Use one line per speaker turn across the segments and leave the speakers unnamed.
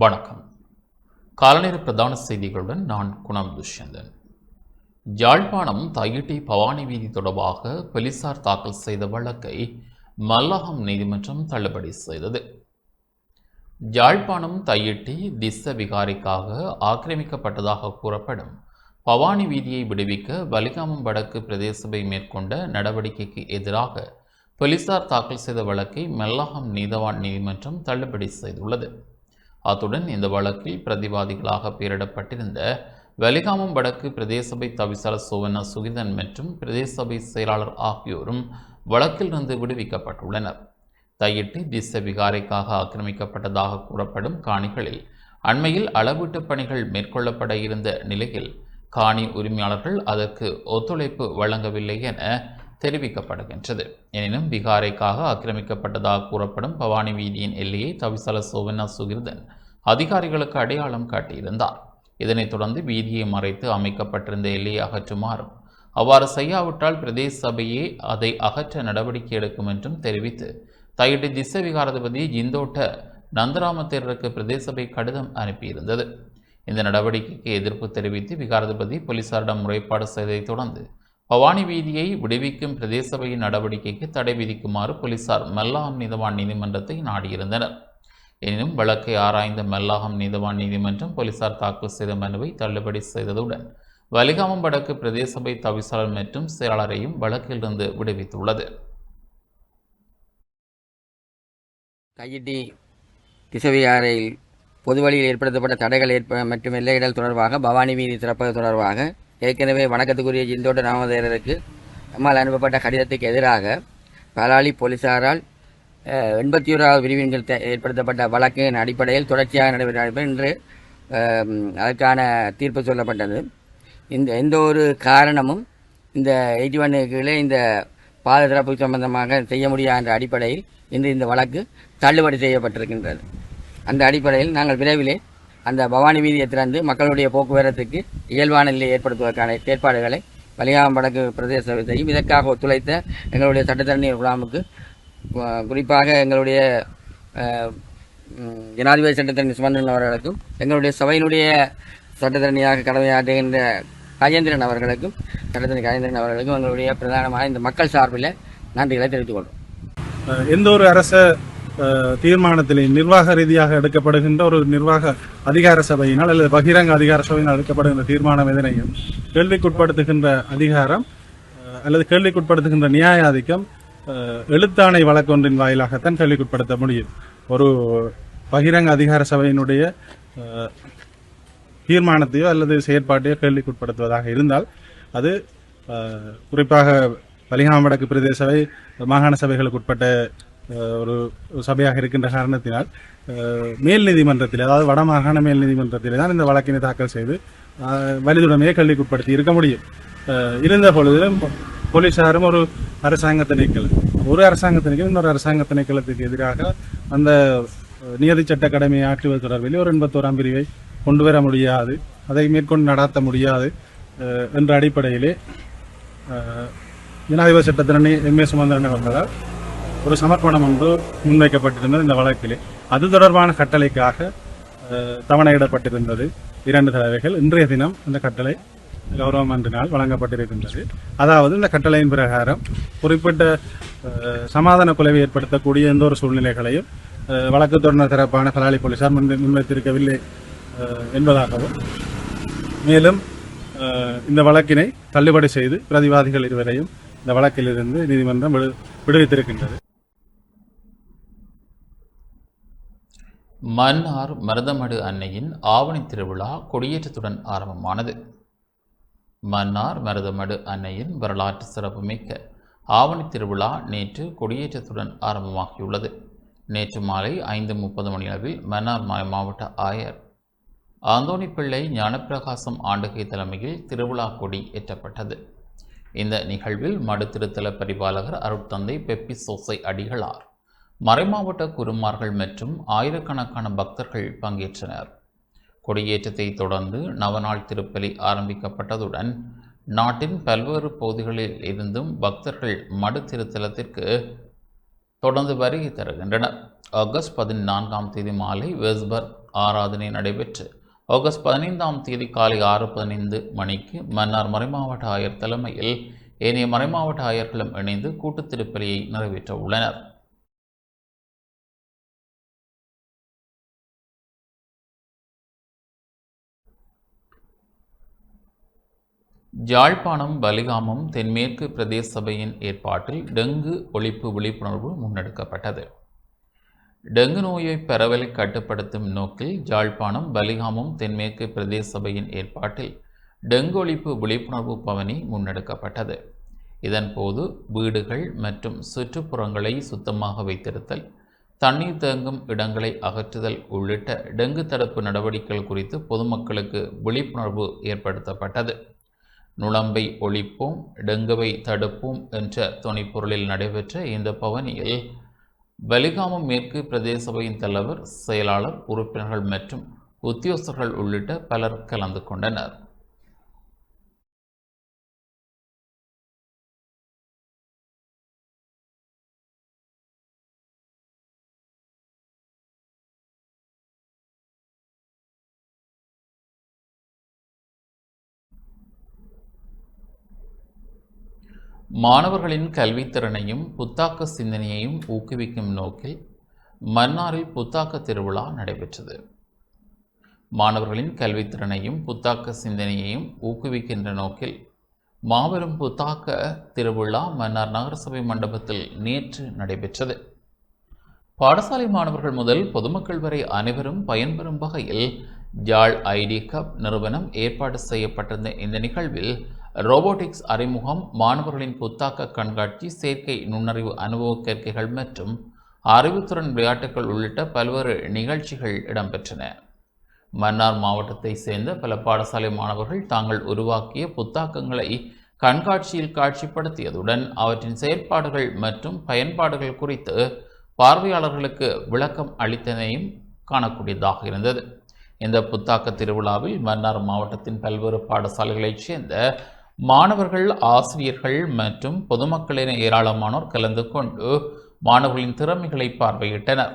வணக்கம். காலநேர பிரதான செய்திகளுடன் நான் குணம் துஷ்யந்தன். யாழ்ப்பாணம் தையிட்டி பவானி வீதி தொடர்பாக போலீசார் தாக்கல் செய்த வழக்கை மல்லாகம் நீதிமன்றம் தள்ளுபடி செய்தது. யாழ்ப்பாணம் தையிட்டி திஸ்ஸ விகாரைக்காக ஆக்கிரமிக்கப்பட்டதாக கூறப்படும் பவானி வீதியை விடுவிக்க வலிகாமம் வடக்கு பிரதேச சபை மேற்கொண்ட நடவடிக்கைக்கு எதிராக போலீசார் தாக்கல் செய்த வழக்கை மல்லாகம் நீதவான் நீதிமன்றம் தள்ளுபடி செய்துள்ளது. அத்துடன் இந்த வழக்கில் பிரதிவாதிகளாக பெயரிடப்பட்டிருந்த வலிகாமம் வடக்கு பிரதேச சபை தவிசாளர் சோவண்ணா சுகிதன் மற்றும் பிரதேச சபை செயலாளர் ஆகியோரும் வழக்கிலிருந்து விடுவிக்கப்பட்டுள்ளனர். தையிட்டி திஸ்ஸ விகாரைக்காக ஆக்கிரமிக்கப்பட்டதாக கூறப்படும் காணிகளில் அண்மையில் அளவீட்டு பணிகள் மேற்கொள்ளப்பட இருந்த நிலையில் காணி உரிமையாளர்கள் அதற்கு ஒத்துழைப்பு வழங்கவில்லை என தெரிவிக்கப்படுகின்றது. எனினும் விகாரைக்காக ஆக்கிரமிக்கப்பட்டதாக கூறப்படும் பவானி வீதியின் எல்லையை தவிசாளர் சோவண்ணா சுகிர்தன் அதிகாரிகளுக்கு அடையாளம் காட்டியிருந்தார். இதனைத் தொடர்ந்து வீதியை மறைத்து அமைக்கப்பட்டிருந்த எல்லையை அகற்றுமாறும் அவ்வாறு செய்யாவிட்டால் பிரதேச சபையே அதை அகற்ற நடவடிக்கை எடுக்கும் என்றும் தெரிவித்து தையிட்டி திஸ்ஸ விகாராதிபதி ஜிந்தோட்ட நந்தராம தேரருக்கு பிரதேச சபை கடிதம் அனுப்பியிருந்தது. இந்த நடவடிக்கைக்கு எதிர்ப்பு தெரிவித்து விகாராதிபதி போலீசாரிடம் முறைப்பாடு செய்ததைத் தொடர்ந்து பவானி வீதியை விடுவிக்கும் பிரதேச சபையின் நடவடிக்கைக்கு தடை விதிக்குமாறு போலீசார் மல்லாகம் நீதவான் நீதிமன்றத்தை நாடியிருந்தனர். எனினும் வழக்கை ஆராய்ந்த மல்லாகம் நீதவான் நீதிமன்றம் போலீசார் தாக்கல் செய்த மனுவை தள்ளுபடி செய்ததுடன் வலிகாமம் வடக்கு பிரதேச சபை தவிசாளர் மற்றும் செயலாளரையும் வழக்கிலிருந்து விடுவித்துள்ளது.
தையிட்டி திசவிகாரையில் பொது வழியில் ஏற்படுத்தப்பட்ட தடைகள் மற்றும் எல்லையிடல் தொடர்பாக பவானி வீதி திறப்பது தொடர்பாக ஏற்கனவே வணக்கத்துக்குரிய ஜிந்தோட்ட நாமதேரருக்கு நம்மால் அனுப்பப்பட்ட கடிதத்துக்கு எதிராக பலாலி போலீசாரால் 81வது பிரிவின் ஏற்படுத்தப்பட்ட வழக்கின் அடிப்படையில் தொடர்ச்சியாக நடைபெற்ற இன்று அதற்கான தீர்ப்பு சொல்லப்பட்டது. எந்த ஒரு காரணமும் இந்த 81 கீழே இந்த பாத திறப்பு சம்பந்தமாக செய்ய முடியாது என்ற அடிப்படையில் இன்று இந்த வழக்கு தள்ளுபடி செய்யப்பட்டிருக்கின்றது. அந்த அடிப்படையில் நாங்கள் விரைவிலே அந்த பவானி வீதியை திறந்து மக்களுடைய போக்குவரத்துக்கு இயல்பான நிலையை ஏற்படுத்துவதற்கான ஏற்பாடுகளை வலிகாமம் வடக்கு பிரதேச சபையையும் இதற்காக ஒத்துழைத்த எங்களுடைய சட்டத்தரணி குழாமுக்கு குறிப்பாக எங்களுடைய ஜனாதிபதி சட்டத்தரணி சுமந்திரன் அவர்களுக்கும் எங்களுடைய சபையினுடைய சட்டத்தரணியாக கடமையாற்றுகின்ற கஜேந்திரன் அவர்களுக்கும் சட்டத்தரணி கஜேந்திரன் அவர்களுக்கும் எங்களுடைய பிரதானமாக இந்த மக்கள் சார்பில் நன்றிகளை தெரிவித்துக் கொள்வோம்.
எந்த ஒரு அரச தீர்மானத்திலே நிர்வாக ரீதியாக எடுக்கப்படுகின்ற ஒரு நிர்வாக அதிகார சபையினால் அல்லது பகிரங்க அதிகார சபையினால் எடுக்கப்படுகின்ற தீர்மானம் எதனையும் கேள்விக்குட்படுத்துகின்ற அதிகாரம் அல்லது கேள்விக்குட்படுத்துகின்ற நியாயாதிக்கம் எழுத்தாணை வழக்கொன்றின் வாயிலாகத்தான் கேள்விக்குட்படுத்த முடியும். ஒரு பகிரங்க அதிகார சபையினுடைய தீர்மானத்தையோ அல்லது செயற்பாட்டையோ கேள்விக்குட்படுத்துவதாக இருந்தால் அது குறிப்பாக வலிகாமம் வடக்கு பிரதேச சபை மாகாண சபைகளுக்கு உட்பட்ட ஒரு சபையாக இருக்கின்ற காரணத்தினால் மேல் நீதிமன்றத்தில், அதாவது வடமாகாண மேல் நீதிமன்றத்திலே தான் இந்த வழக்கினை தாக்கல் செய்து வலிதுடைமையை கேள்விக்குட்படுத்தி இருக்க முடியும். இருந்த பொழுதிலும் போலீசாரும் ஒரு அரசாங்க திணைக்களம் இன்னொரு அரசாங்க திணைக்களத்துக்கு எதிராக அந்த நியதி சட்ட கடமையை ஆற்றுவது தொடர்பில் ஒரு 81ஆம் பிரிவை கொண்டு வர முடியாது, அதை மேற்கொண்டு நடாத்த முடியாது என்ற அடிப்படையிலே ஜனாதிபதி சட்டத்தரணி M.A. சுமந்திரன் அவர்களால் ஒரு சமர்ப்பணம் ஒன்று முன்வைக்கப்பட்டிருந்தது. இந்த வழக்கிலே அது தொடர்பான கட்டளைக்காக தவணையிடப்பட்டிருந்தது 2 தடவைகள். இன்றைய தினம் அந்த கட்டளை கௌரவ மன்றினால் வழங்கப்பட்டிருக்கின்றது. அதாவது இந்த கட்டளையின் பிரகாரம் குறிப்பிட்ட சமாதான குலைவை ஏற்படுத்தக்கூடிய எந்த ஒரு சூழ்நிலைகளையும் வழக்கு தொடர்ந்த தரப்பான பலாலி போலீசார் முன்வைத்திருக்கவில்லை என்பதாகவும், மேலும் இந்த வழக்கினை தள்ளுபடி செய்து பிரதிவாதிகள் இருவரையும் இந்த வழக்கிலிருந்து நீதிமன்றம் விடுவித்திருக்கின்றது.
மன்னார் மருதமடு அன்னையின் ஆவணி திருவிழா கொடியேற்றத்துடன் ஆரம்பமானது. மன்னார் மருதமடு அன்னையின் வரலாற்று சிறப்புமிக்க ஆவணி திருவிழா நேற்று கொடியேற்றத்துடன் ஆரம்பமாகியுள்ளது. நேற்று மாலை 5:30 மணியளவில் மன்னார் மாவட்ட ஆயர் அந்தோணி பிள்ளை ஞானப்பிரகாசம் ஆண்டகை தலைமையில் திருவிழா கொடி ஏற்றப்பட்டது. இந்த நிகழ்வில் மடு திருத்தல பரிபாலகர் அருட்தந்தை பெப்பி சோசை அடிகளார், மறைமாவட்ட குருமார்கள் மற்றும் ஆயிரக்கணக்கான பக்தர்கள் பங்கேற்றனர். கொடியேற்றத்தை தொடர்ந்து நவநாள் திருப்பலி ஆரம்பிக்கப்பட்டதுடன் நாட்டின் பல்வேறு பகுதிகளில் இருந்தும் பக்தர்கள் மடு திருத்தலத்திற்கு தொடர்ந்து வருகை தருகின்றனர். ஆகஸ்ட் 14ஆம் தேதி மாலை வெஸ்பர்க் ஆராதனை நடைபெற்று ஆகஸ்ட் 15ஆம் தேதி காலை 6:15 மணிக்கு மன்னார் மறைமாவட்ட ஆயர் தலைமையில் ஏனைய மறைமாவட்ட ஆயர்களும் இணைந்து கூட்டுத் திருப்பலியை நிறைவேற்ற உள்ளனர். யாழ்ப்பாணம் பலிகாமம் தென்மேற்கு பிரதேச சபையின் ஏற்பாட்டில் டெங்கு ஒழிப்பு விழிப்புணர்வு முன்னெடுக்கப்பட்டது. டெங்கு நோயை பரவலை கட்டுப்படுத்தும் நோக்கில் யாழ்ப்பாணம் பலிகாமம் தென்மேற்கு பிரதேச சபையின் ஏற்பாட்டில் டெங்கு ஒழிப்பு விழிப்புணர்வு பவனி முன்னெடுக்கப்பட்டது. இதன்போது வீடுகள் மற்றும் சுற்றுப்புறங்களை சுத்தமாக வைத்திருத்தல், தண்ணீர் தேங்கும் இடங்களை அகற்றுதல் உள்ளிட்ட டெங்கு தடுப்பு நடவடிக்கைகள் குறித்து பொதுமக்களுக்கு விழிப்புணர்வு ஏற்படுத்தப்பட்டது. நுளம்பை ஒழிப்போம், டெங்குவை தடுப்போம் என்ற துணைப்பொருளில் நடைபெற்ற இந்த பவனியில் பலிகாமம் மேற்கு பிரதேச சபையின் தலைவர், செயலாளர், உறுப்பினர்கள் மற்றும் உத்தியோகஸ்தர்கள் உள்ளிட்ட பலர் கலந்து கொண்டனர். மாணவர்களின் கல்வித்திறனையும் புத்தாக்க சிந்தனையையும் ஊக்குவிக்கும் நோக்கில் மன்னாரில் புத்தாக்க திருவிழா நடைபெற்றது. மாணவர்களின் கல்வித்திறனையும் புத்தாக்க சிந்தனையையும் ஊக்குவிக்கின்ற நோக்கில் மாபெரும் புத்தாக்க திருவிழா மன்னார் நகரசபை மண்டபத்தில் நேற்று நடைபெற்றது. பாடசாலை மாணவர்கள் முதல் பொதுமக்கள் வரை அனைவரும் பயன்பெறும் வகையில் யாழ் ஐடி கப் நிறுவனம் ஏற்பாடு செய்யப்பட்டிருந்த இந்த நிகழ்வில் ரோபோட்டிக்ஸ் அறிமுகம், மாணவர்களின் புத்தாக்க கண்காட்சி, செயற்கை நுண்ணறிவு அனுபவ கற்கைகள் மற்றும் அறிவுத்திறன் விளையாட்டுகள் உள்ளிட்ட பல்வேறு நிகழ்ச்சிகள் இடம்பெற்றன. மன்னார் மாவட்டத்தை சேர்ந்த பல பாடசாலை மாணவர்கள் தாங்கள் உருவாக்கிய புத்தாக்கங்களை கண்காட்சியில் காட்சிப்படுத்தியதுடன் அவற்றின் செயற்பாடுகள் மற்றும் பயன்பாடுகள் குறித்து பார்வையாளர்களுக்கு விளக்கம் அளித்ததையும் காணக்கூடியதாக இருந்தது. இந்த புத்தாக்க திருவிழாவில் மன்னார் மாவட்டத்தின் பல்வேறு பாடசாலைகளைச் சேர்ந்த மாணவர்கள், ஆசிரியர்கள் மற்றும் பொதுமக்கள் என ஏராளமானோர் கலந்து கொண்டு மாணவர்களின் திறமைகளை பார்வையிட்டனர்.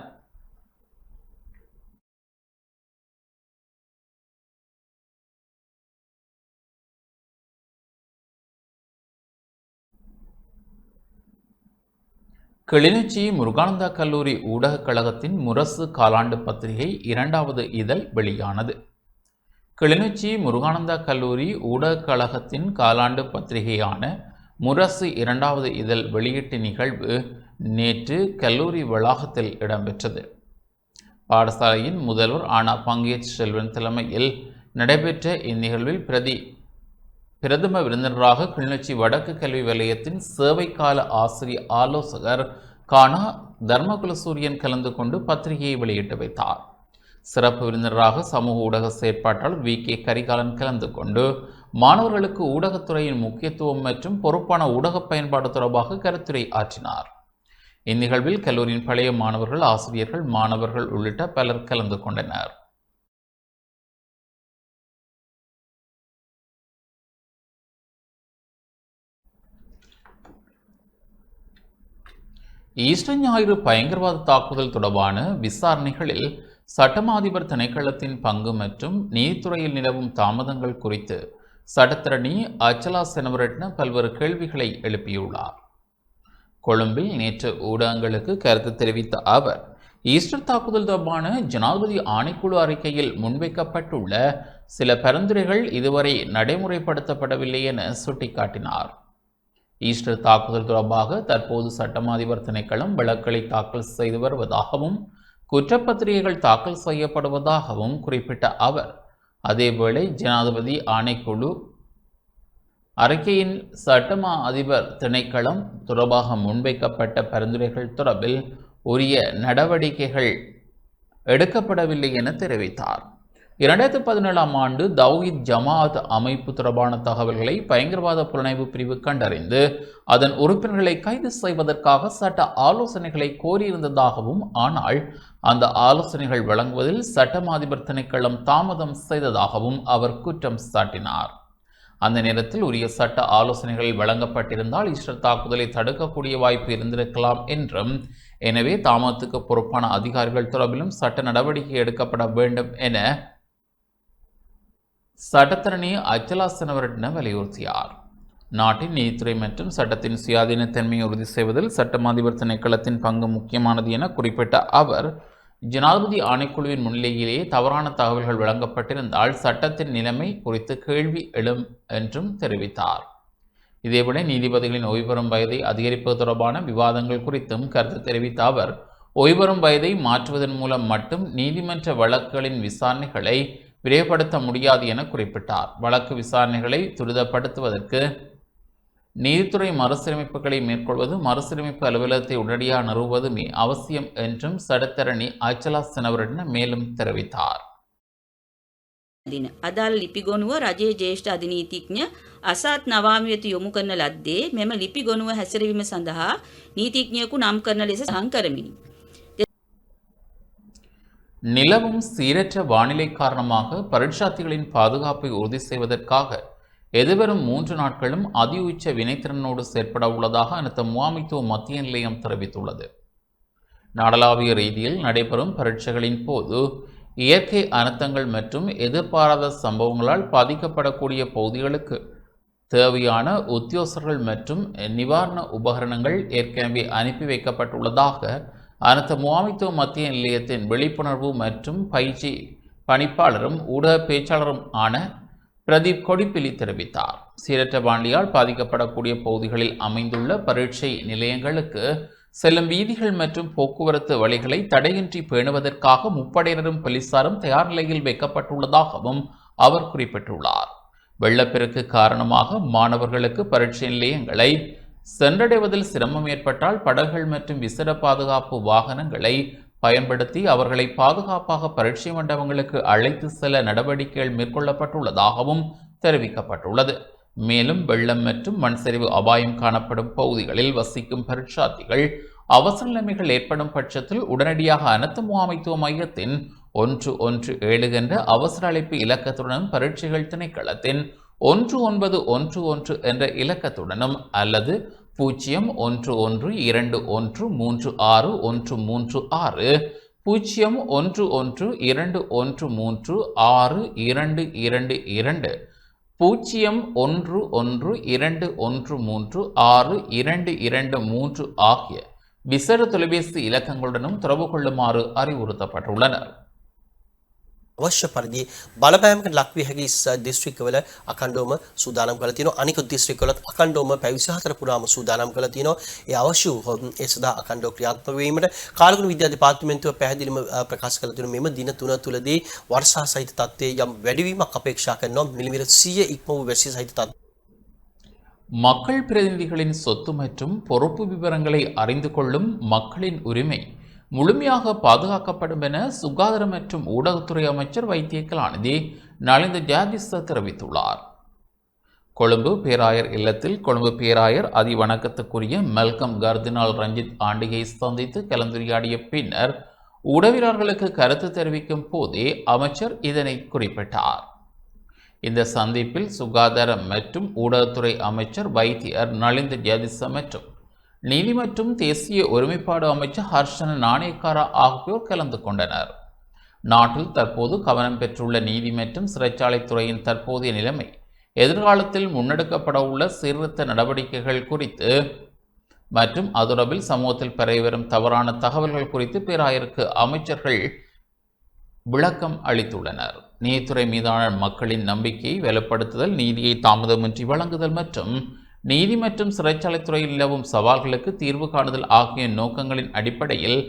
கிளிநொச்சி முருகானந்தா கல்லூரி ஊடகக் கழகத்தின் முரசு காலாண்டு பத்திரிகை 2வது இதழ் வெளியானது. கிளிநொச்சி முருகானந்தா கல்லூரி ஊடகக் கழகத்தின் காலாண்டு பத்திரிகையான முரசு 2வது இதழ் வெளியீட்டு நிகழ்வு நேற்று கல்லூரி வளாகத்தில் இடம்பெற்றது. பாடசாலையின் முதல்வர் ஆனா பங்கேற் செல்வன் தலைமையில் நடைபெற்ற இந்நிகழ்வில் பிரதம விருந்தினராக கிளிநொச்சி வடக்கு கல்வி வலயத்தின் சேவைக்கால ஆசிரிய ஆலோசகர் கானா தர்மகுலசூரியன் கலந்து கொண்டு பத்திரிகையை வெளியிட்டு வைத்தார். சிறப்பு விருந்தினராக சமூக ஊடக செயற்பாட்டாளர் VK கரிகாலன் கலந்து கொண்டு மாணவர்களுக்கு ஊடகத்துறையின் முக்கியத்துவம் மற்றும் பொறுப்பான ஊடக பயன்பாடு தொடர்பாக கருத்துரை ஆற்றினார். இந்நிகழ்வில் கல்லூரியின் பழைய மாணவர்கள், ஆசிரியர்கள், மாணவர்கள் உள்ளிட்ட பலர் கலந்து கொண்டனர். ஈஸ்டர் ஞாயிறு பயங்கரவாத தாக்குதல் தொடர்பான விசாரணைகளில் சட்டமா அதிபர் திணைக்களத்தின் பங்கு மற்றும் நீதித்துறையில் நிலவும் தாமதங்கள் குறித்து சட்டத்தரணி அச்சலா செனவரட்ன பல்வேறு கேள்விகளை எழுப்பியுள்ளார். கொழும்பில் நேற்று ஊடகங்களுக்கு கருத்து தெரிவித்த அவர், ஈஸ்டர் தாக்குதல் தொடர்பான ஜனாதிபதி ஆணைக்குழு அறிக்கையில் முன்வைக்கப்பட்டுள்ள சில பரிந்துரைகள் இதுவரை நடைமுறைப்படுத்தப்படவில்லை என சுட்டிக்காட்டினார். ஈஸ்டர் தாக்குதல் தொடர்பாக தற்போது சட்டமா அதிபர் திணைக்களம் வழக்குகளை தாக்கல் செய்து வருவதாகவும் குற்றப்பத்திரிகைகள் தாக்கல் செய்யப்படுவதாகவும் குறிப்பிட்ட அவர், அதேவேளை ஜனாதிபதி ஆணைக்குழு அறிக்கையின் சட்டமா அதிபர் திணைக்களம் தொடர்பாக முன்வைக்கப்பட்ட பரிந்துரைகள் தொடர்பில் உரிய நடவடிக்கைகள் எடுக்கப்படவில்லை என தெரிவித்தார். 2017ஆம் ஆண்டு தௌஹீத் ஜமாஅத் அமைப்பு தொடர்பான தகவல்களை பயங்கரவாத புலனாய்வு பிரிவு கண்டறிந்து அதன் உறுப்பினர்களை கைது செய்வதற்காக சட்ட ஆலோசனைகளை கோரியிருந்ததாகவும், ஆனால் அந்த ஆலோசனைகள் வழங்குவதில் சட்டமா அதிபர் திணைக்களம் தாமதம் செய்ததாகவும் அவர் குற்றம் சாட்டினார். அந்த நேரத்தில் உரிய சட்ட ஆலோசனைகள் வழங்கப்பட்டிருந்தால் ஈஸ்டர் தாக்குதலை தடுக்கக்கூடிய வாய்ப்பு இருந்திருக்கலாம் என்றும், எனவே தாமதத்துக்கு பொறுப்பான அதிகாரிகள் தொடர்பிலும் சட்ட நடவடிக்கை எடுக்கப்பட வேண்டும் என சட்டத்தரணி அச்சலா செனவரட்ன வலியுறுத்தினார். நாட்டின் நீதித்துறை மற்றும் சட்டத்தின் சுயாதீனத்தன்மையை உறுதி செய்வதில் சட்ட அதிபர் திணைக்களத்தின் பங்கு முக்கியமானது என குறிப்பிட்ட அவர், ஜனாதிபதி ஆணைக்குழுவின் முன்னிலையிலேயே தவறான தகவல்கள் வழங்கப்பட்டிருந்தால் சட்டத்தின் நிலைமை குறித்து கேள்வி எழும் என்றும் தெரிவித்தார். இதேபோல நீதிபதிகளின் ஓய்வுபெறும் வயதை அதிகரிப்பது தொடர்பான விவாதங்கள் குறித்தும் கருத்து தெரிவித்த அவர், ஓய்வுபெறும் வயதை மாற்றுவதன் மூலம் மட்டும் நீதிமன்ற வழக்குகளின் விசாரணைகளை விரைவுபடுத்த முடியாது என குறிப்பிட்டார். வழக்கு விசாரணைகளை துரிதப்படுத்துவதற்கு நீதித்துறை மறுசீரமைப்புகளை மேற்கொள்வது, மறுசீரமைப்பு அலுவலகத்தை உடனடியாக நிறுவுவதுமே அவசியம் என்றும் சட்டத்தரணி අචලා සෙනවිරත්න மேலும் தெரிவித்தார்.
අදාළ ලිපි ගොනුව රජයේ ජ්‍යෙෂ්ඨ අධිනීතිඥ අසත් නවාමි වෙත යොමු කරන ලද්දේ මෙම ලිපි ගොනුව හැසිරවීම සඳහා නීතිඥයෙකු නම් කරන ලෙස සඳහන් කරමිනි.
நிலவும் சீரற்ற வானிலை காரணமாக பரீட்சார்த்திகளின் பாதுகாப்பை உறுதி செய்வதற்காக எதிர்வரும் 3 நாட்களும் அதி உச்ச வினைத்திறனோடு செயற்பட உள்ளதாக அனைத்து முகாமைத்துவ மத்திய நிலையம் தெரிவித்துள்ளது. நாடளாவிய ரீதியில் நடைபெறும் பரீட்சைகளின் போது இயற்கை அனர்த்தங்கள் மற்றும் எதிர்பாராத சம்பவங்களால் பாதிக்கப்படக்கூடிய பகுதிகளுக்கு தேவையான உத்தியோகஸ்தர்கள் மற்றும் நிவாரண உபகரணங்கள் ஏற்கனவே அனுப்பி வைக்கப்பட்டுள்ளதாக அனைத்து முகாமைத்துவ மத்திய நிலையத்தின் விழிப்புணர்வு மற்றும் பயிற்சி பணிப்பாளரும் ஊடக பேச்சாளரும் ஆன பிரதீப் கொடிப்பிலி தெரிவித்தார். சீரற்ற வானிலையால் பாதிக்கப்படக்கூடிய பகுதிகளில் அமைந்துள்ள பரீட்சை நிலையங்களுக்கு செல்லும் வீதிகள் மற்றும் போக்குவரத்து வழிகளை தடையின்றி பேணுவதற்காக முப்படையினரும் போலீசாரும் தயார் நிலையில் வைக்கப்பட்டுள்ளதாகவும் அவர் குறிப்பிட்டுள்ளார். வெள்ளப்பெருக்கு காரணமாக மாணவர்களுக்கு பரீட்சை நிலையங்களை சென்றடைவதில் சிரமம் ஏற்பட்டால் படகுகள் மற்றும் விசேட பாதுகாப்பு வாகனங்களை பயன்படுத்தி அவர்களை பாதுகாப்பாக பரீட்சை மண்டபங்களுக்கு அழைத்து செல்ல நடவடிக்கைகள் மேற்கொள்ளப்பட்டுள்ளதாகவும் தெரிவிக்கப்பட்டுள்ளது. மேலும் வெள்ளம் மற்றும் மண் சரிவு அபாயம் காணப்படும் பகுதிகளில் வசிக்கும் பரீட்சார்த்திகள் அவசர நிலைமைகள் ஏற்படும் பட்சத்தில் உடனடியாக அனைத்து முகாமைத்துவ மையத்தின் 117 என்ற அவசர அழைப்பு இலக்கத்துடனும் பரீட்சைகள் திணைக்களத்தின் 1911 என்ற இலக்கத்துடனும் அல்லது 0112136136 0112136222 0112136223 ஆகிய விசேட தொலைபேசி இலக்கங்களுடனும் தொடர்பு கொள்ளுமாறு அறிவுறுத்தப்பட்டுள்ளனர்.
අවශ්‍ය පරිදි බලපෑමකට ලක්විය හැකි දිස්ත්‍රික්කවල අඛණ්ඩවම සූදානම් කරලා තියෙනවා. අනිකුත් දිස්ත්‍රික්කවලත් අඛණ්ඩවම පැය 24 පුරාම සූදානම් කරලා තියෙනවා. ඒ අවශ්‍ය ඒ සඳහා අඛණ්ඩව ක්‍රියාත්මක වීමට කාලගුණ විද්‍යා දෙපාර්තමේන්තුව පැහැදිලිව ප්‍රකාශ කළ තියෙනවා. මෙම දින 3 තුලදී වර්ෂා සහිත තත්ත්වයේ යම් වැඩිවීමක් අපේක්ෂා කරනවා. මිලිමීටර් 100 ඉක්ම වූ වැසි සහිත තත්ත්වය.
மக்கள் பிரதிநிதிகளின் சொத்து மற்றும் பொறுப்பு விவரங்களை அறிந்து கொள்ளும் மக்களின் உரிமை முழுமையாக பாதுகாக்கப்படும் என சுகாதார மற்றும் ஊடகத்துறை அமைச்சர் வைத்திய கலாநிதி நலிந்த ஜாதிச தெரிவித்துள்ளார். கொழும்பு பேராயர் இல்லத்தில் கொழும்பு பேராயர் அதிவணக்கத்துக்குரிய மெல்கம் கர்தினால் ரஞ்சித் ஆண்டிகை சந்தித்து கலந்துரையாடிய பின்னர் ஊடகவியலாளர்களுக்கு கருத்து தெரிவிக்கும் போதே அமைச்சர் இதனை குறிப்பிட்டார். இந்த சந்திப்பில் சுகாதார மற்றும் ஊடகத்துறை அமைச்சர் வைத்தியர் நலிந்த ஜாதிச மற்றும் நீதி மற்றும் தேசிய ஒருமைப்பாடு அமைச்சர் ஹர்ஷன நாணயக்காரா ஆகியோர் கலந்து கொண்டனர். நாட்டில் தற்போது கவனம் பெற்றுள்ள நீதி மற்றும் சிறைச்சாலை துறையின் தற்போதைய நிலைமை, எதிர்காலத்தில் முன்னெடுக்கப்பட உள்ள சீர்திருத்த நடவடிக்கைகள் குறித்து மற்றும் அது தொடர்பில் சமூகத்தில் பரவி வரும் தவறான தகவல்கள் குறித்து பேராயருக்கு அமைச்சர்கள் விளக்கம் அளித்துள்ளனர். நீதித்துறை மீதான மக்களின் நம்பிக்கையை வலுப்படுத்துதல், நீதியை தாமதமின்றி வழங்குதல் மற்றும் நீதி மற்றும் சிறைச்சாலை துறையில் நிலவும் சவால்களுக்கு தீர்வு காணுதல் ஆகிய நோக்கங்களின் அடிப்படையில்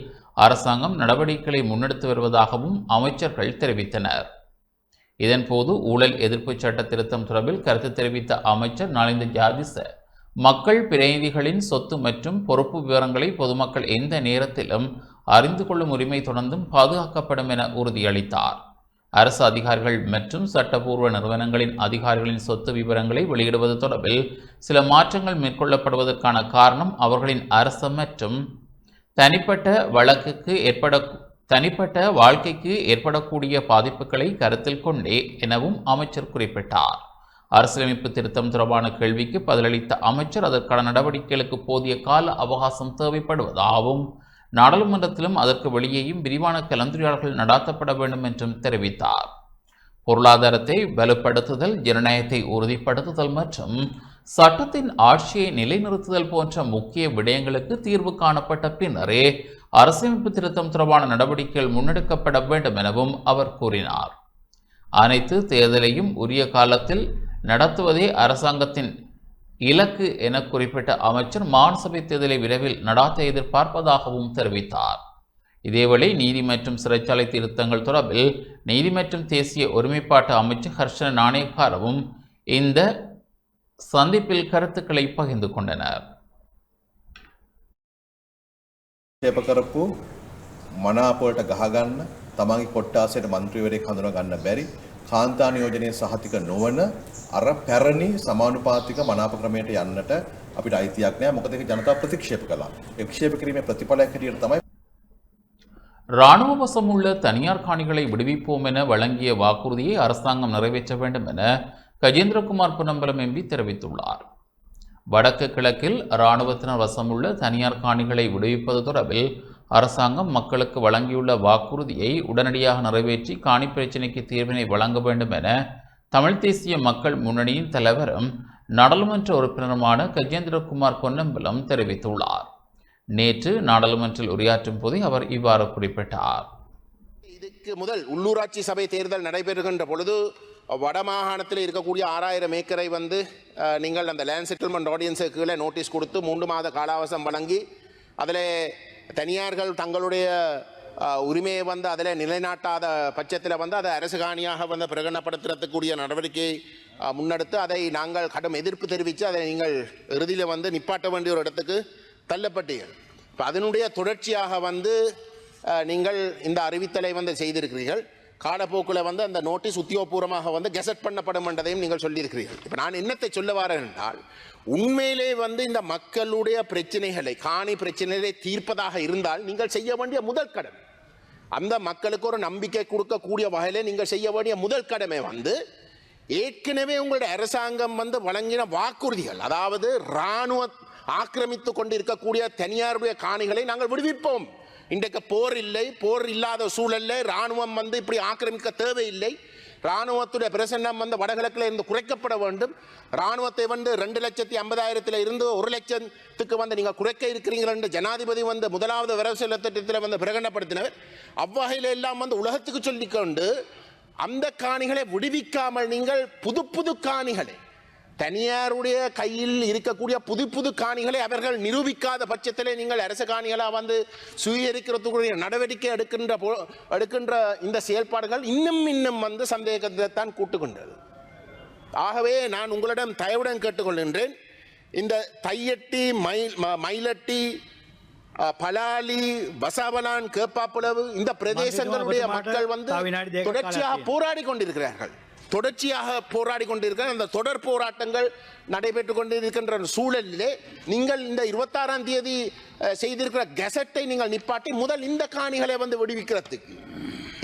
அரசாங்கம் நடவடிக்கைகளை முன்னெடுத்து வருவதாகவும் அமைச்சர்கள் தெரிவித்தனர். இதன்போது ஊழல் எதிர்ப்பு சட்ட திருத்தம் தொடர்பில் கருத்து தெரிவித்த அமைச்சர் நலிந்த ஜாதிச மக்கள் பிரதிநிதிகளின் சொத்து மற்றும் பொறுப்பு விவரங்களை பொதுமக்கள் எந்த நேரத்திலும் அறிந்து கொள்ளும் உரிமை தொடர்ந்தும் பாதுகாக்கப்படும் என உறுதியளித்தார். அரசு அதிகாரிகள் மற்றும் சட்டப்பூர்வ நிறுவனங்களின் அதிகாரிகளின் சொத்து விவரங்களை வெளியிடுவது தொடர்பில் சில மாற்றங்கள் மேற்கொள்ளப்படுவதற்கான காரணம் அவர்களின் அரசு மற்றும் தனிப்பட்ட வாழ்க்கைக்கு ஏற்படக்கூடிய பாதிப்புகளை கருத்தில் கொண்டே எனவும் அமைச்சர் குறிப்பிட்டார். அரசியலமைப்பு திருத்தம் தொடர்பான கேள்விக்கு பதிலளித்த அமைச்சர் அதற்கான நடவடிக்கைகளுக்கு போதிய கால அவகாசம் தேவைப்படுவதாகவும் நாடாளுமன்றத்திலும் அதற்கு வெளியேயும் விரிவான கலந்துரையாடல்கள் நடாத்தப்பட வேண்டும் என்றும் தெரிவித்தார். பொருளாதாரத்தை வலுப்படுத்துதல், ஜனநாயகத்தை உறுதிப்படுத்துதல் மற்றும் சட்டத்தின் ஆட்சியை நிலைநிறுத்துதல் போன்ற முக்கிய விடயங்களுக்கு தீர்வு காணப்பட்ட பின்னரே அரசியலமைப்பு திருத்தம் தொடர்பான நடவடிக்கைகள் முன்னெடுக்கப்பட வேண்டும் எனவும் அவர் கூறினார். அனைத்து தேர்தலையும் உரிய காலத்தில் நடத்துவதே அரசாங்கத்தின் இலக்கு என குறிப்பிட்ட அமைச்சர் மாநிலசபை தேர்தலை விரைவில் நடாத்த எதிர்பார்ப்பதாகவும் தெரிவித்தார். இதேவேளை நீதி மற்றும் சிறைச்சாலை திருத்தங்கள் தொடர்பில் நீதி மற்றும் தேசிய ஒருமைப்பாட்டு அமைச்சர் ஹர்ஷன நாணயக்காரவும் இந்த சந்திப்பில் கருத்துக்களை பகிர்ந்து கொண்டனர்.
කරපු මනාපවලට ගහගන්න තමන්ගේ කොට්ටාසයට මන්ත්‍රීවරයෙක් හඳුනා ගන්න බැරි කාන්තා නියෝජනයේ සහතික නොවන අර පැරණි සමානුපාතික මනාප ක්‍රමයට යන්නට අපිට අයිතියක් නැහැ. මොකද ඒක ජනතාව ප්‍රතික්ෂේප කළා. ඒ ප්‍රතික්ෂේප කිරීමේ ප්‍රතිඵලයක් හැටියට තමයි
இராணுவ வசமுள்ள தனியார் காணிகளை விடுவிப்போம் என வழங்கிய வாக்குறுதியை அரசாங்கம் நிறைவேற்ற வேண்டும் என கஜேந்திரகுமார் பொன்னம்பலம் எம்பி தெரிவித்துள்ளார். வடக்கு கிழக்கில் இராணுவத்தினர் வசமுள்ள தனியார் காணிகளை விடுவிப்பது தொடர்பில் அரசாங்கம் மக்களுக்கு வழங்கியுள்ள வாக்குறுதியை உடனடியாக நிறைவேற்றி காணி பிரச்சினைக்கு தீர்வினை வழங்க வேண்டும் என தமிழ் தேசிய மக்கள் முன்னணியின் தலைவரும் நாடாளுமன்ற உறுப்பினருமான கஜேந்திரகுமார் பொன்னம்பலம் தெரிவித்துள்ளார். நேற்று நாடாளுமன்றில் உரையாற்றும் போது அவர் இவ்வாறு குறிப்பிட்டார்.
இதுக்கு முதல் உள்ளூராட்சி சபை தேர்தல் நடைபெறுகின்ற பொழுது வடமாகாணத்தில் இருக்கக்கூடிய 6000 ஏக்கரை நீங்கள் அந்த லேண்ட் செட்டில்மெண்ட் ஆர்டினன்ஸுக்கு கீழே நோட்டீஸ் கொடுத்து 3 மாத காலாவசம் வழங்கி அதில் தனியார்கள் தங்களுடைய உரிமையை அதில் நிலைநாட்டாத பட்சத்தில் அதை அரசு காணியாக பிரகடனப்படுத்துறதுக்குரிய நடவடிக்கையை முன்னெடுத்து அதை நாங்கள் கடும் எதிர்ப்பு தெரிவித்து அதை நீங்கள் இறுதியில் நிப்பாட்ட வேண்டிய ஒரு இடத்துக்கு தள்ளப்பட்டீர்கள். இப்போ அதனுடைய தொடர்ச்சியாக நீங்கள் இந்த அறிவித்தலை செய்திருக்கிறீர்கள். காலப்போக்கில் அந்த நோட்டீஸ் உத்தியோகபூர்வமாக கெசட் பண்ணப்படும் என்றதையும் நீங்கள் சொல்லியிருக்கிறீர்கள். இப்போ நான் என்னத்தை சொல்ல வரேன் என்றால், உண்மையிலே இந்த மக்களுடைய பிரச்சனைகளை, காணி பிரச்சனைகளை தீர்ப்பதாக இருந்தால் நீங்கள் செய்ய வேண்டிய முதல் கடமை, அந்த மக்களுக்கு ஒரு நம்பிக்கை கொடுக்கக்கூடிய வகையில் நீங்கள் செய்ய வேண்டிய முதல் கடமை ஏற்கனவே உங்களுடைய அரசாங்கம் வழங்கின வாக்குறுதிகள், அதாவது இராணுவ ஆக்கிரமித்து கொண்டிருக்கக்கூடிய தனியாருடைய காணிகளை நாங்கள் விடுவிப்போம். இன்றைக்கு போர் இல்லை, போர் இல்லாத சூழல்ல இராணுவம் இப்படி ஆக்கிரமிக்க தேவையில்லை. இராணுவத்துடைய பிரசன்னம் வடகிழக்கில் இருந்து குறைக்கப்பட வேண்டும். இராணுவத்தை 2,50,000 இருந்து 1 லட்சத்துக்கு நீங்கள் குறைக்க இருக்கிறீர்கள் என்று ஜனாதிபதி முதலாவது வரவு செலவு திட்டத்தில் பிரகடனப்படுத்தினர். அவ்வகையில் எல்லாம் உலகத்துக்கு சொல்லிக்கொண்டு அந்த காணிகளை விடுவிக்காமல் நீங்கள் புது புது காணிகளை, தனியாருடைய கையில் இருக்கக்கூடிய புது புது காணிகளை அவர்கள் நிரூபிக்காத பட்சத்திலே நீங்கள் அரசு காணிகளாக சுவீகரிக்கிறதுக்குரிய நடவடிக்கை எடுக்கின்ற இந்த செயல்பாடுகள் இன்னும் சந்தேகத்தை தான் கூட்டுகின்றது. ஆகவே நான் உங்களிடம் தயவுடன் கேட்டுக்கொள்கின்றேன், இந்த தையட்டி, மயிலட்டி, பலாலி, வசாவலான், கேப்பாப்புலவு இந்த பிரதேசங்களுடைய மக்கள் தொடர்ச்சியாக போராடி கொண்டிருக்கிறார்கள். அந்த தொடர் போராட்டங்கள் நடைபெற்றுக் கொண்டிருக்கின்ற சூழலிலே நீங்கள் இந்த 26ஆம் தேதி செய்திருக்கிற கெசட்டை நீங்கள் நிப்பாட்டி முதல் இந்த காணிகளை விடுவிக்கிறதுக்கு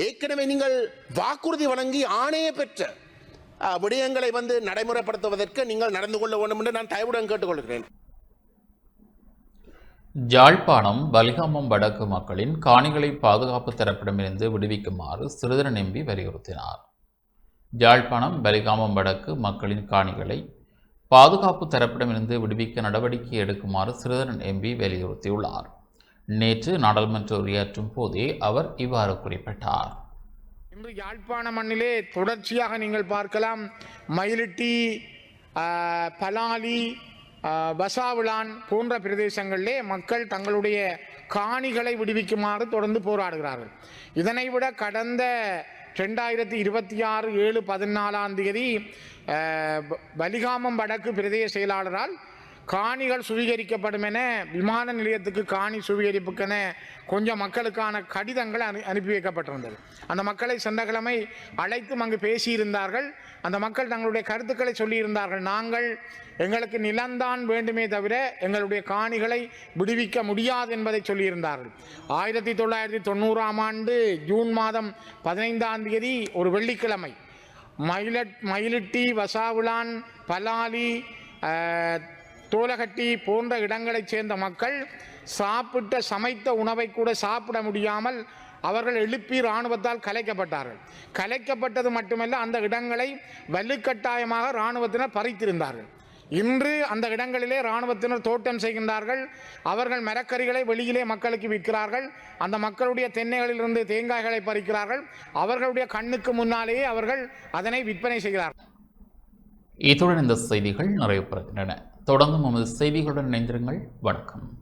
ஏற்கனவே நீங்கள் வாக்குறுதி வழங்கி ஆணைய பெற்ற விடயங்களை நடைமுறைப்படுத்துவதற்கு நீங்கள் நடந்து கொள்ள வேண்டும் என்று நான் தயவுடன் கேட்டுக்கொள்கிறேன்.
யாழ்ப்பாணம் வலிகாமம் வடக்கு மக்களின் காணிகளை பாதுகாப்பு தரப்பிடமிருந்து விடுவிக்குமாறு சிறிதரன் எம்பி வலியுறுத்தினார். யாழ்ப்பாணம் வலிகாமம் வடக்கு மக்களின் காணிகளை பாதுகாப்பு தரப்பிடமிருந்து விடுவிக்க நடவடிக்கை எடுக்குமாறு சிறிதரன் எம்பி வலியுறுத்தியுள்ளார். நேற்று நாடாளுமன்ற உரையாற்றும் போதே அவர் இவ்வாறு குறிப்பிட்டார்.
இன்று யாழ்ப்பாண மண்ணிலே தொடர்ச்சியாக நீங்கள் பார்க்கலாம், மயிலிட்டி, பலாலி, வசாவிளான் போன்ற பிரதேசங்களிலே மக்கள் தங்களுடைய காணிகளை விடுவிக்குமாறு தொடர்ந்து போராடுகிறார்கள். இதனை விட கடந்த 2026 7 14 வலிகாமம் வடக்கு பிரதேச செயலாளரால் காணிகள் சுவீகரிக்கப்படும் என விமான நிலையத்துக்கு காணி சுவீகரிப்புக்கென கொஞ்சம் மக்களுக்கான கடிதங்கள் அனுப்பி வைக்கப்பட்டிருந்தது. அந்த மக்களை சென்ற கிழமை அழைத்தும் அங்கு பேசியிருந்தார்கள். அந்த மக்கள் தங்களுடைய கருத்துக்களை சொல்லியிருந்தார்கள். நாங்கள் எங்களுக்கு நிலம்தான் வேண்டுமே தவிர எங்களுடைய காணிகளை விடுவிக்க முடியாது என்பதை சொல்லியிருந்தார்கள். 1990ஆம் ஆண்டு ஜூன் மாதம் 15ஆம் தேதி ஒரு வெள்ளிக்கிழமை மயிலிட்டி, வசாவிளான், பலாலி, தோலகட்டி போன்ற இடங்களைச் சேர்ந்த மக்கள் சமைத்த உணவை கூட சாப்பிட முடியாமல் அவர்கள் எழுப்பி இராணுவத்தால் கலைக்கப்பட்டார்கள். கலைக்கப்பட்டது மட்டுமல்ல, அந்த இடங்களை வலுக்கட்டாயமாக இராணுவத்தினர் பறித்திருந்தார்கள். இன்று அந்த இடங்களிலே இராணுவத்தினர் தோட்டம் செய்கின்றார்கள். அவர்கள் மரக்கறிகளை வெளியிலே மக்களுக்கு விற்கிறார்கள். அந்த மக்களுடைய தென்னைகளிலிருந்து தேங்காய்களை பறிக்கிறார்கள். அவர்களுடைய கண்ணுக்கு முன்னாலேயே அவர்கள் அதனை விற்பனை செய்கிறார்கள்.
இத்துடன் இந்த செய்திகள் நிறைவு பெறுகின்றன. தொடர்ந்து நமது செய்திகளுடன் இணைந்திருங்கள். வணக்கம்.